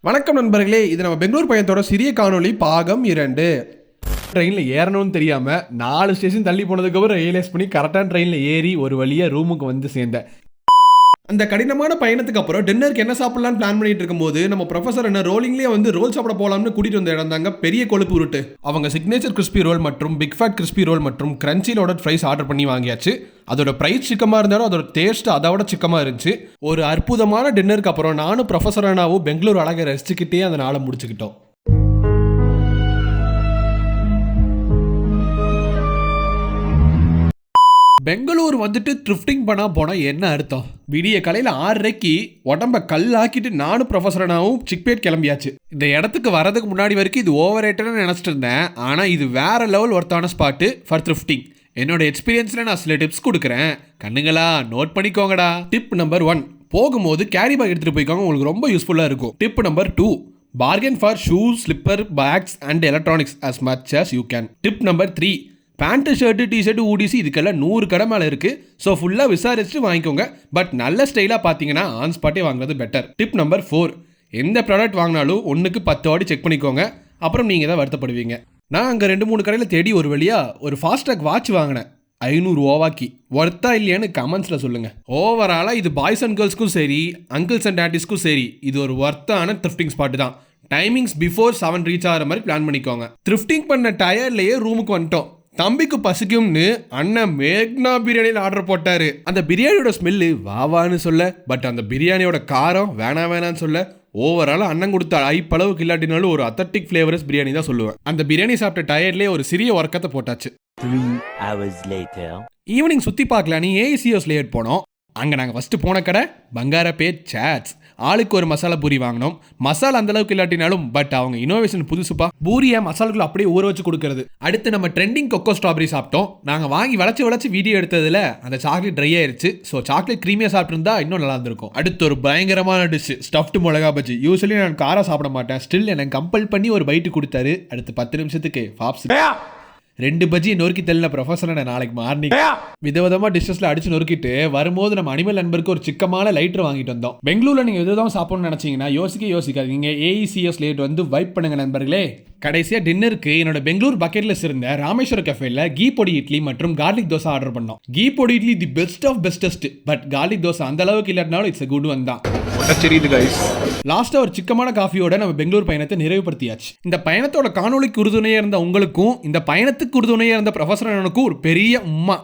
வணக்கம் நண்பர்களே, இது நம்ம பெங்களூர் பயணத்தோட சிறிய காணொளி பாகம் 2. ட்ரெயினில் ஏறணும்னு தெரியாமல் 4 ஸ்டேஷன் தள்ளி போனதுக்கப்புறம் ரியலைஸ் பண்ணி கரெக்டான ட்ரெயினில் ஏறி ஒரு வழியாக ரூமுக்கு வந்து சேர்ந்தேன். அந்த கடினமான பயணத்துக்கு அப்புறம் டின்னருக்கு என்ன சாப்பிடலாம்னு பிளான் பண்ணிட்டு இருக்கும்போது நம்ம ப்ரொஃபசர் என்ன ரோலிங்லேயே வந்து ரோல் சாப்பிட போகலாம்னு கூட்டிட்டு வந்து இடம் பெரிய கொழுப்பு உருட்டு. அவங்க சிக்னேச்சர் கிறிஸ்பி ரோல் மற்றும் பிக் ஃபேட் கிறிஸ்பி ரோல் மற்றும் கிரன்ச்சி லோடட் ஃப்ரைஸ் ஆர்டர் பண்ணி வாங்கியாச்சு. அதோட ப்ரைஸ் சிக்கமாக இருந்தாலும் அதோட டேஸ்ட் அதை விட சிக்கமாக இருந்துச்சு. ஒரு அற்புதமான டின்னருக்கு அப்புறம் நானும் ப்ரொஃபசர் அண்ணாவும் பெங்களூர் அழகை ரசிச்சுக்கிட்டே அந்த நாளை முடிச்சுக்கிட்டோம். பெங்களூர் வந்துட்டு த்ரிஃப்டிங் பண்ண போனால் என்ன அர்த்தம்? விடிய காலையில் 6:30 உடம்ப கல்லாக்கிட்டு நானும் ப்ரொஃபஸரனாவும் சிக்பேட் கிளம்பியாச்சு. இந்த இடத்துக்கு வரதுக்கு முன்னாடி வரைக்கும் இது ஓவர் ரேட்டட்னு நினச்சிட்டு இருந்தேன். ஆனால் இது வேற லெவல் ஒர்த்தான ஸ்பாட்டு ஃபார் த்ரிஃப்டிங். என்னோட எக்ஸ்பீரியன்ஸில் நான் சில டிப்ஸ் கொடுக்குறேன், கண்ணுங்களா நோட் பண்ணிக்கோங்கடா. டிப் நம்பர் 1, போகும்போது கேரி பேக் எடுத்துகிட்டு போய்க்கோங்க, உங்களுக்கு ரொம்ப யூஸ்ஃபுல்லாக இருக்கும். Tip number 2, bargain for shoes, slipper, bags and electronics as much as you can. Tip number 3, pant shirt T-shirt ஊடிசி இதுக்கெல்லாம் 100 கடை மேலே இருக்குது. ஸோ ஃபுல்லாக விசாரிச்சுட்டு வாங்கிக்கோங்க. பட் நல்ல ஸ்டைலாக பார்த்தீங்கன்னா ஆன் ஸ்பாட்டே வாங்குறது பெட்டர். டிப் நம்பர் 4, எந்த ப்ராடக்ட் வாங்கினாலும் 1க்கு 10 வாட்டி செக் பண்ணிக்கோங்க, அப்புறம் நீங்கள் தான் வருத்தப்படுவீங்க. நான் அங்கே 2-3 கடையில் தேடி ஒரு வழியாக ஒரு ஃபாஸ்ட்ராக் வாட்ச் வாங்கினேன், 500 ஓவாக்கி. ஒர்த்தா இல்லையான்னு கமெண்ட்ஸில் சொல்லுங்கள். ஓவராலாக இது பாய்ஸ் அண்ட் கேர்ள்ஸ்க்கும் சரி, அங்கிள்ஸ் அண்ட் ஆண்டிஸ்க்கும் சரி, இது ஒரு ஒர்த்தான த்ரிஃப்டிங் ஸ்பாட்டு தான். டைமிங்ஸ் பிஃபோர் 7 ரீச் ஆகிற மாதிரி பிளான் பண்ணிக்கோங்க. த்ரிஃப்டிங் பண்ண டயர்லேயே ரூமுக்கு வந்துட்டோம். தம்பிக்கு பசிக்கும்னு அண்ணன் மேக்னா பிரியாணியில் ஆர்டர் போட்டாரு. அந்த பிரியாணியோட ஸ்மெல்லு வாவான்னு சொல்ல, பட் அந்த பிரியாணியோட காரம் வேணான்னு சொல்ல. ஓவரால் அண்ணன் கொடுத்த ஐப்பளவுக்கு இல்லாட்டினாலும் ஒரு அத்தட்டிக் ஃப்ளேவரஸ் பிரியாணி தான் சொல்லுவேன். அந்த பிரியாணி சாப்பிட்ட டயர்லேயே ஒரு சிறிய ஒர்க்கத்தை போட்டாச்சு. 3 hours later. ஈவினிங் சுற்றி பார்க்கலான்னு ஏசிஎஸ் லேட் போனோம். அங்கே நாங்கள் ஃபஸ்ட்டு போன கடை பங்காரப்பேட் சாட்ஸ். ஆளுக்கு ஒரு மசாலா பூரி வாங்கினோம். மசாலா அந்த அளவுக்கு இல்லாட்டினாலும் பட் அவங்க இனோவேஷன் புதுசுப்பா. பூரியை மசாலாக்குள்ள அப்படியே ஊற வச்சு கொடுக்கறது. அடுத்து நம்ம ட்ரெண்டிங் கொக்கோ ஸ்ட்ராபெரி சாப்பிட்டோம். நாங்கள் வாங்கி வளைச்சு வீடியோ எடுத்ததில் அந்த சாக்லேட் ட்ரை ஆயிடுச்சு. ஸோ சாக்லேட் க்ரீமியாக சாப்பிட்டுருந்தா இன்னும் நல்லா இருந்திருக்கும். அடுத்து ஒரு பயங்கரமான டிஷ், ஸ்டஃப்டு மிளகா பஜ்ஜி. யூஸ்வலி நான் காரம் சாப்பிட மாட்டேன், ஸ்டில் எனக்கு கம்பல் பண்ணி ஒரு பைட்டு கொடுத்தாரு. அடுத்து 10 நிமிஷத்துக்கு பாப்ஸ் 2 பஜ்ஜி நொறுக்கி தெரியல ப்ரொஃபஸர். நாளைக்கு மார்னிங் விதவிதமாக டிஷ்ஷஸில் அடிச்சு நொறுக்கிட்டு வரும்போது நம்ம அனிமல் நண்பருக்கு ஒரு சிக்கமான லைட்டர் வாங்கிட்டு வந்தோம். பெங்களூரில் நீங்கள் எதுதான் சாப்பிடணும்னு நினச்சிங்கன்னா யோசிக்காது. நீங்கள் ஏஇசிஎஸ் லேட் வந்து வைப் பண்ணுங்க நண்பர்களே. கடைசியாக டின்னருக்கு என்னோட பெங்களூர் பக்கெட் லிஸ்ட் இருந்த ராமேஸ்வர கஃபேல கீ பொடி இட்லி மற்றும் கார்லிக் தோசை ஆர்டர் பண்ணோம். Ghee podi idli the best of bestest, but garlic dosa அந்த அளவுக்கு இல்லாட்டினாலும் இட்ஸ் குட் ஒன் தான். லாஸ்ட்டாக ஒரு சிக்கமான காஃபியோட நம்ம பெங்களூர் பயணத்தை நிறைவுபடுத்தியாச்சு. இந்த பயணத்தோட காணொலிக்கு உறுதுணையாக இருந்த உங்களுக்கும் இந்த பயணத்துக்கு உறுதுணையாக இருந்த ப்ரொஃபஸர் ஒரு பெரிய உம்மா.